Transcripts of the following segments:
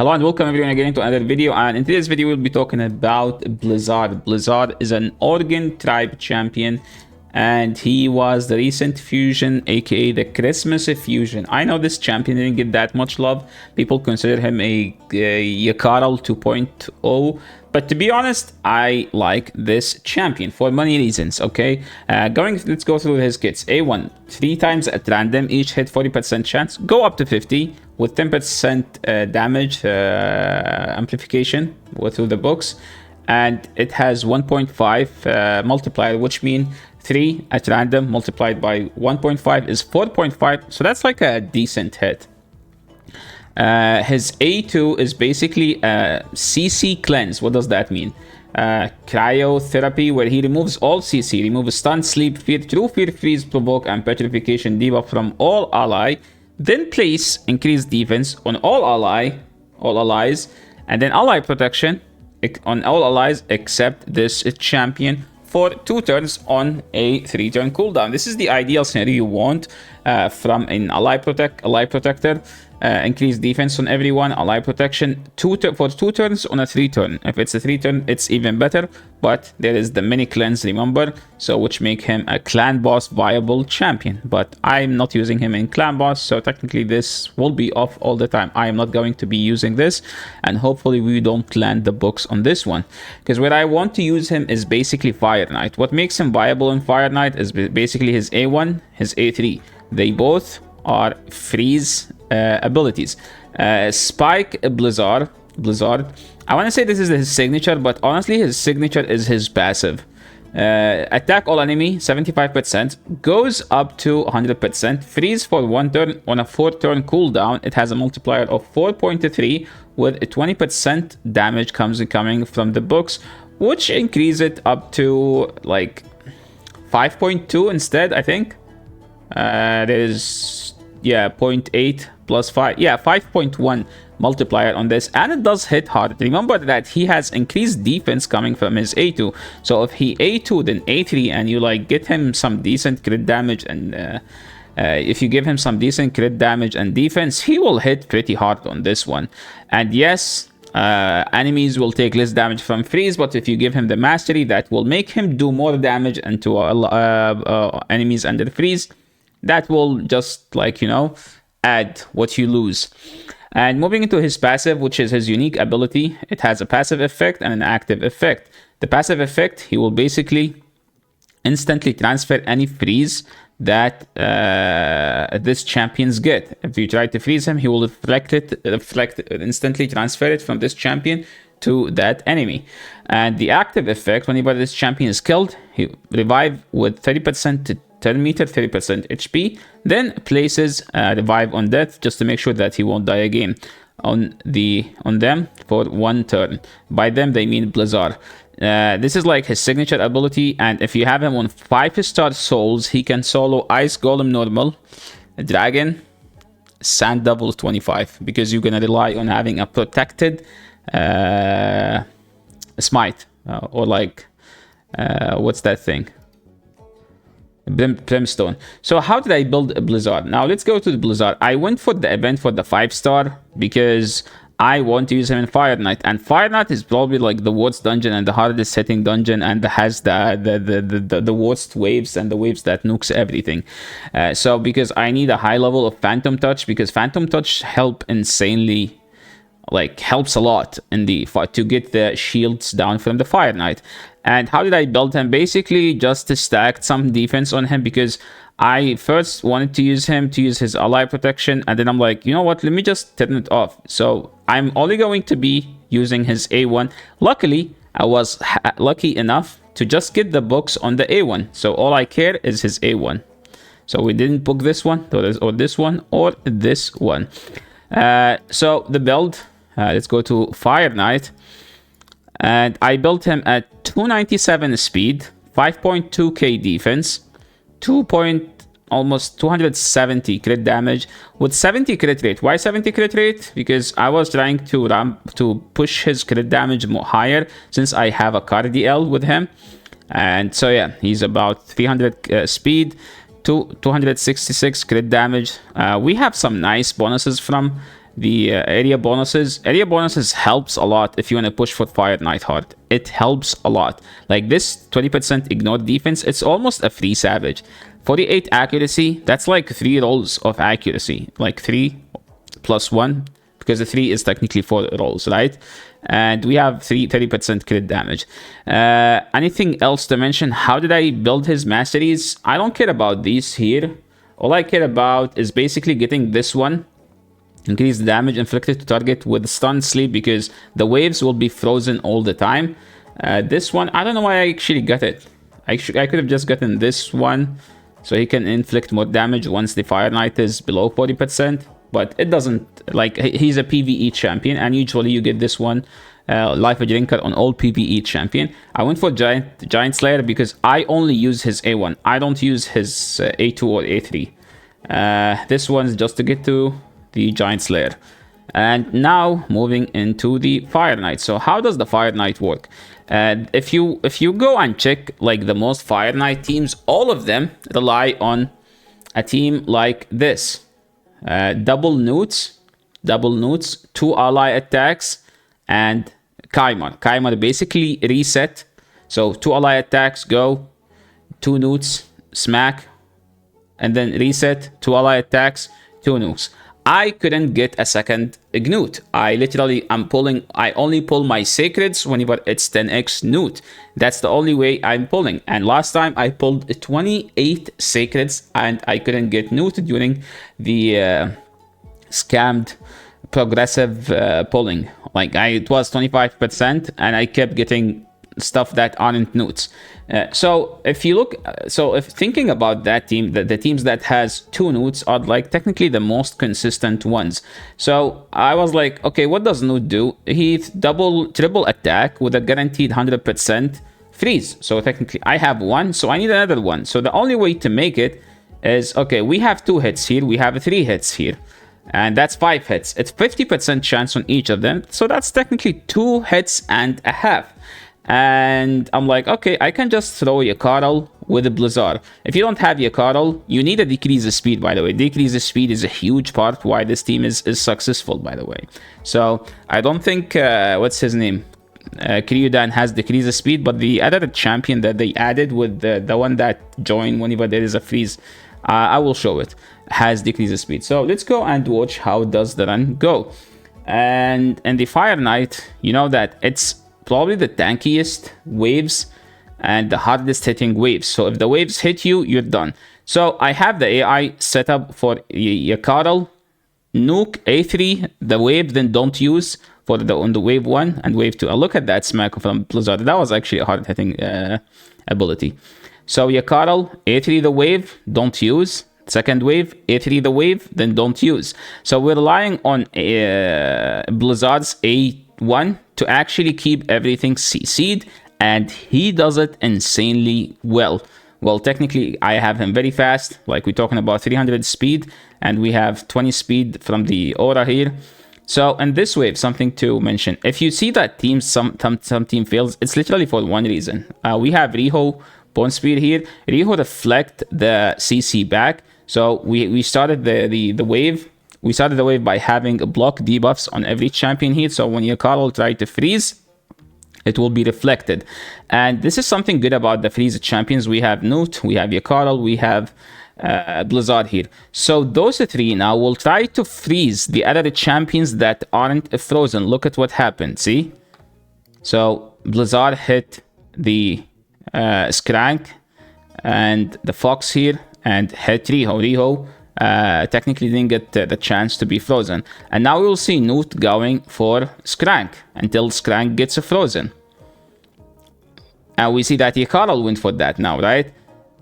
Hello and welcome everyone again to another video, and in today's video we'll be talking about Blizaard. Blizaard is an Oregon tribe champion and he was the recent fusion, aka the Christmas fusion. I know this champion didn't get that much love. People consider him a Yakaral 2.0, but to be honest, I like this champion for many reasons. Okay, let's go through his kits. A1, 3 times at random, each hit 40% chance, go up to 50 with 10% damage amplification through the books, and it has 1.5 multiplier, which means 3 at random multiplied by 1.5 is 4.5, so that's like a decent hit. His A2 is basically a CC cleanse. What does that mean? Cryotherapy, where he removes all CC, removes stun, sleep, fear, true fear, freeze, provoke, and petrification debuff from all ally, then place increased defense on all allies, and then ally protection on all allies except this champion for 2 turns on a 3-turn cooldown. This is the ideal scenario you want from an ally protector. Increase defense on everyone, ally protection for 2 turns on a 3-turn. If it's a 3-turn, it's even better, but there is the mini cleanse, remember, so which make him a clan boss viable champion. But I'm not using him in clan boss, so technically this will be off all the time. I am not going to be using this, and hopefully we don't land the books on this one, because where I want to use him is basically FireKnight. What makes him viable in FireKnight is basically his A1, his A3. They both are freeze abilities. Spike Blizaard, I want to say this is his signature, but honestly his signature is his passive. Attack all enemy 75%, goes up to 100%, freeze for 1 turn on a 4-turn cooldown. It has a multiplier of 4.3 with a 20% damage coming from the books, which increase it up to like 5.2 instead, I think. There's 0.8 plus 5, 5.1 multiplier on this, and it does hit hard. Remember that he has increased defense coming from his A2, so if he A2 then A3 and you like get him some decent crit damage, and if you give him some decent crit damage and defense, he will hit pretty hard on this one. And yes, enemies will take less damage from freeze, but if you give him the mastery, that will make him do more damage into enemies under freeze. That will just, like, you know, add what you lose. And moving into his passive, which is his unique ability, it has a passive effect and an active effect. The passive effect, he will basically instantly transfer any freeze that this champions get. If you try to freeze him, he will instantly transfer it from this champion to that enemy. And the active effect, whenever this champion is killed, he revive with 30% to 10 meter, 30% HP, then places revive on death just to make sure that he won't die again on them for 1 turn. By them they mean Blizaard. This is like his signature ability, and if you have him on 5-star souls, he can solo Ice Golem normal, Dragon, Sand Devil 25, because you're gonna rely on having a protected smite, or like what's that thing? Brimstone. So how did I build a Blizaard? Now let's go to the Blizaard. I went for the event for the 5-star because I want to use him in FireKnight, and FireKnight is probably like the worst dungeon and the hardest hitting dungeon, and has the worst waves and the waves that nukes everything. So because I need a high level of Phantom Touch, because Phantom Touch helps a lot in the to get the shields down from the FireKnight. And how did I build him? Basically just to stack some defense on him, because I first wanted to use his ally protection, and then I'm like, you know what, let me just turn it off. So I'm only going to be using his A1. Luckily, I was lucky enough to just get the books on the A1, so all I care is his A1. So we didn't book this one, or this one, or this one. So the build, let's go to FireKnight. And I built him at 297 speed, 5.2k defense, almost 270 crit damage with 70 crit rate. Why 70 crit rate? Because I was trying to push his crit damage more higher, since I have a Cardiel with him. And so yeah, he's about 300 speed, 266 crit damage. We have some nice bonuses from the area bonuses. Area bonuses helps a lot if you want to push for FireKnight hard. It helps a lot. Like this 20% ignore defense, it's almost a free savage. 48 accuracy, that's like 3 rolls of accuracy. Like 3 plus 1, because the 3 is technically 4 rolls, right? And we have 30% crit damage. Anything else to mention? How did I build his masteries? I don't care about these here. All I care about is basically getting this one. Increase the damage inflicted to target with stun sleep, because the waves will be frozen all the time. This one, I don't know why I actually got it. I could have just gotten this one, so he can inflict more damage once the FireKnight is below 40%. But it doesn't, like, he's a PvE champion, and usually you get this one, Life of Drinker, on all PvE champion. I went for Giant Slayer because I only use his A1. I don't use his A2 or A3. This one's just to get to the Giant Slayer. And now moving into the FireKnight. So how does the FireKnight work? If you go and check like the most FireKnight teams, all of them rely on a team like this. Double newts, 2 ally attacks, and Kaimar. Kaimar basically reset. So 2 ally attacks, go, 2 newts, smack, and then reset, 2 ally attacks, 2 nukes. I couldn't get a second Gnut. I only pull my Sacreds whenever it's 10x Newt. That's the only way I'm pulling. And last time I pulled 28 Sacreds and I couldn't get Newt during the scammed progressive pulling. Like it was 25% and I kept getting stuff that aren't newts. So if thinking about that team, the teams that has 2 newts are like technically the most consistent ones. So I was like, okay, what does newt do? He triple attack with a guaranteed 100% freeze. So technically I have 1, so I need another one. So the only way to make it is, okay, we have 2 hits here, we have 3 hits here, and that's 5 hits. It's 50% chance on each of them, so that's technically 2 hits and a half. And I'm like, okay, I can just throw Yakarl with a Blizaard. If you don't have Yakarl, you need a decrease of speed, by the way. Decrease of speed is a huge part why this team is successful, by the way. So I don't think, what's his name? Kryudan has decrease of speed, but the other champion that they added with the one that joined whenever there is a freeze, I will show it, has decrease of speed. So let's go and watch how does the run go. And the FireKnight, you know that it's probably the tankiest waves and the hardest hitting waves. So if the waves hit you, you're done. So I have the AI set up for Yakarl, nuke, A3, the wave, then don't use for on the wave 1 and wave 2. Look at that smack from Blizaard. That was actually a hard hitting ability. So Yakarl, A3 the wave, don't use. Second wave, A3 the wave, then don't use. So we're relying on Blizaard's A1 to actually keep everything CC'd, and he does it insanely well. Well, technically, I have him very fast, like we're talking about 300 speed, and we have 20 speed from the aura here. So, in this wave, something to mention. If you see that some team fails, it's literally for one reason. We have Riho Bone Spear here. Riho deflect the CC back. So, we started the wave. We started the wave by having block debuffs on every champion here. So when Yakarl try to freeze, it will be reflected. And this is something good about the freeze champions. We have Newt, we have Yakarl, we have Blizaard here. So those 3 now will try to freeze the other champions that aren't frozen. Look at what happened, see? So Blizaard hit the Skrank and the Fox here and hit Riho. Riho technically didn't get the chance to be frozen. And now we'll see Newt going for Skrank until Skrank gets frozen. And we see that Yakarl went for that now, right?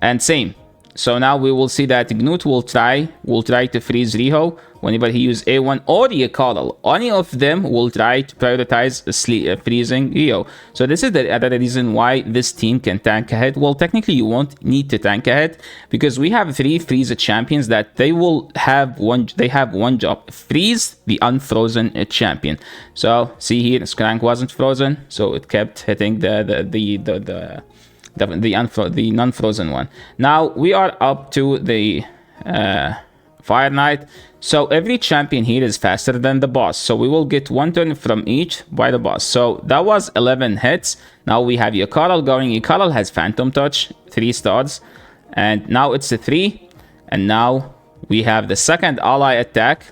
And same. So now we will see that Gnut will try to freeze Riho whenever he use A1 or Yakarl. Any of them will try to prioritize freezing Riho. So this is the other reason why this team can tank ahead. Well, technically you won't need to tank ahead because we have 3 freeze champions that they have one job: freeze the unfrozen champion. So see here, Skrank wasn't frozen, so it kept hitting the non-frozen one. Now we are up to the FireKnight. So every champion here is faster than the boss. So we will get 1 turn from each by the boss. So that was 11 hits. Now we have Yakarl going. Yakarl has Phantom Touch, 3 stars. And now it's a 3. And now we have the second ally attack,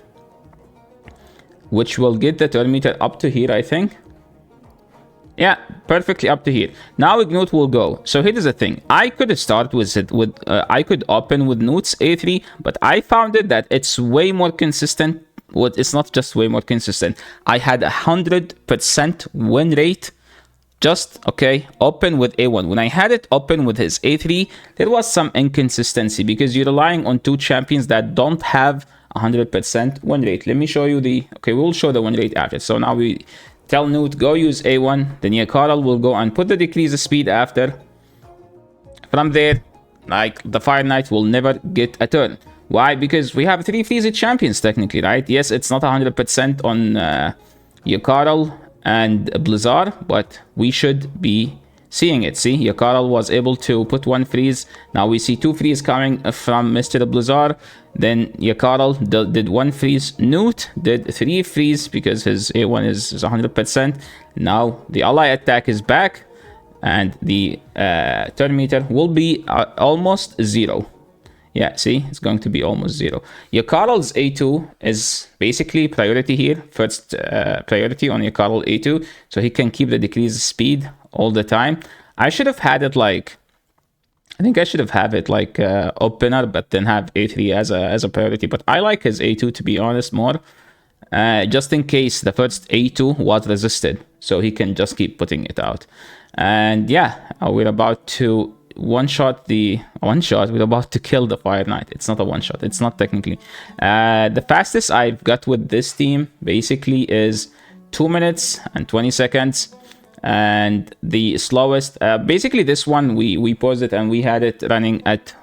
which will get the turn meter up to here, I think. Yeah, perfectly up to here. Now Ignite will go. So here is the thing. I could start with it with I could open with Newt's A3, but I found it that it's way more consistent. Well, it's not just way more consistent. I had 100% win rate. Just open with A1. When I had it open with his A3, there was some inconsistency because you're relying on 2 champions that don't have 100% win rate. Let me show you the. Okay, we'll show the win rate after. So now we tell Newt, go use A1. Then Yakarl will go and put the decrease of speed after. From there, like, the FireKnight will never get a turn. Why? Because we have 3 freezy champions technically, right? Yes, it's not 100% on Yakarl and Blizaard, but we should be seeing it. See, Yakarl was able to put 1 freeze. Now we see 2 freeze coming from Mr. Blizaard. Then Yakarl did 1 freeze. Newt did 3 freeze because his A1 is 100%. Now the ally attack is back, and the turn meter will be almost 0. Yeah, see, it's going to be almost 0. Yakarl's A2 is basically priority here. First priority on Yakarl A2, so he can keep the decreased speed all the time. I should have had it like, I think I should have had it like opener, but then have A3 as a priority. But I like his A2, to be honest, more. Just in case the first A2 was resisted, so he can just keep putting it out. And yeah, we're about to we're about to kill the FireKnight. It's not a one shot. It's not technically. The fastest I've got with this team basically is 2 minutes and 20 seconds. And the slowest, basically this one, we paused it and we had it running at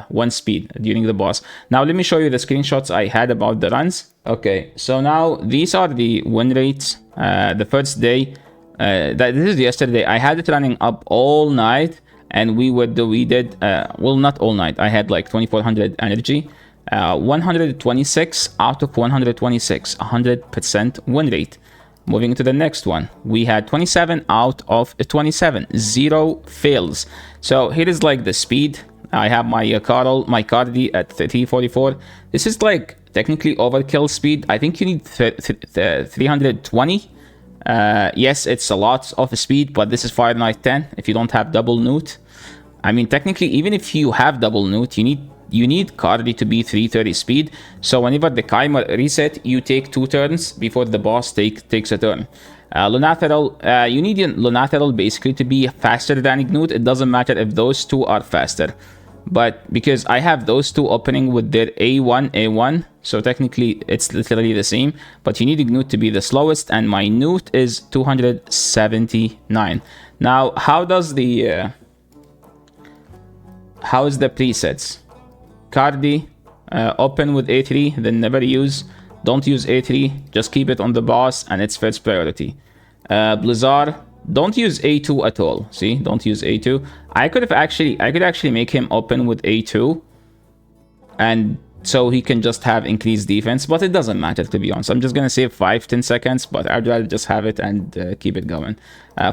1 speed during the boss. Now let me show you the screenshots I had about the runs. Okay, so now these are the win rates. The first day, this is yesterday, I had it running up all night. And we did, well, not all night. I had like 2400 energy, 126 out of 126, 100% win rate. Moving to the next one, we had 27 out of 27, 0 fails. So here is like the speed. I have my Cardi at 344. This is like technically overkill speed. I think you need 320. Yes, it's a lot of speed, but this is FireKnight 10. If you don't have double Newt, I mean, technically, even if you have double Newt, you need Cardi to be 330 speed. So whenever the timer reset, you take 2 turns before the boss takes a turn. Lunatheral, you need Lunatheral basically to be faster than Ignite. It doesn't matter if those 2 are faster. But because I have those 2 opening with their A1, so technically it's literally the same. But you need Ignite to be the slowest, and my Newt is 279. Now, how is the presets? Cardi, open with A3, then never use. Don't use A3, just keep it on the boss, and it's first priority. Blizaard, don't use A2 at all. See, don't use A2. I could actually make him open with A2, and so he can just have increased defense, but it doesn't matter, to be honest. I'm just gonna save 5-10 seconds, but I'd rather just have it and keep it going.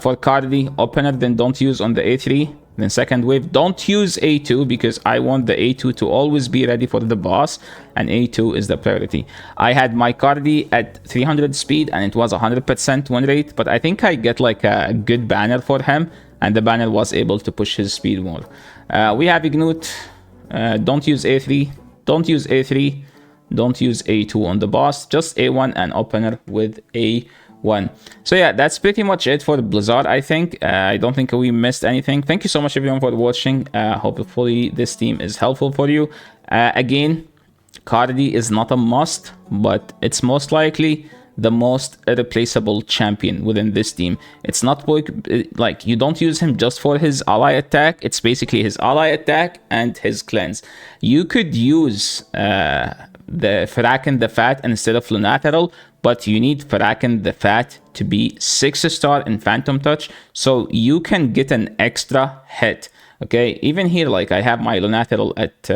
For Cardi, opener, then don't use on the A3. Then second wave, don't use A2 because I want the A2 to always be ready for the boss, and A2 is the priority. I had my Cardi at 300 speed and it was 100% win rate, but I think I get like a good banner for him, and the banner was able to push his speed more. We have Ignite, don't use A3, don't use A3, don't use A2 on the boss, just A1 and opener with A1. So yeah, that's pretty much it for the Blizaard, I think. I don't think we missed anything. Thank you so much everyone for watching. Hopefully this team is helpful for you. Again, Cardi is not a must, but it's most likely the most irreplaceable champion within this team. It's not like you don't use him just for his ally attack. It's basically his ally attack and his cleanse. You could use the Firaken the Fat instead of Lunatheral, but you need Firaken the Fat to be 6-star in Phantom Touch, so you can get an extra hit. Okay, even here, like I have my Lunatheral at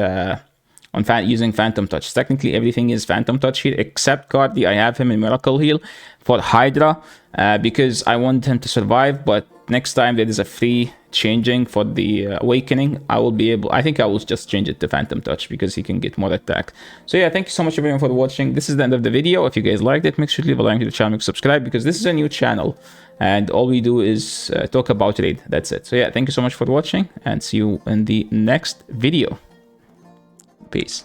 on using Phantom Touch. Technically, everything is Phantom Touch here, except Cardi. I have him in Miracle Heal for Hydra because I want him to survive, but next time there is a free changing for the Awakening, I will be able, I think I will just change it to Phantom Touch because he can get more attack. So yeah, thank you so much everyone for watching. This is the end of the video. If you guys liked it, make sure to leave a like to the channel, subscribe, because this is a new channel and all we do is talk about raid. That's it. So yeah, thank you so much for watching and see you in the next video. Peace.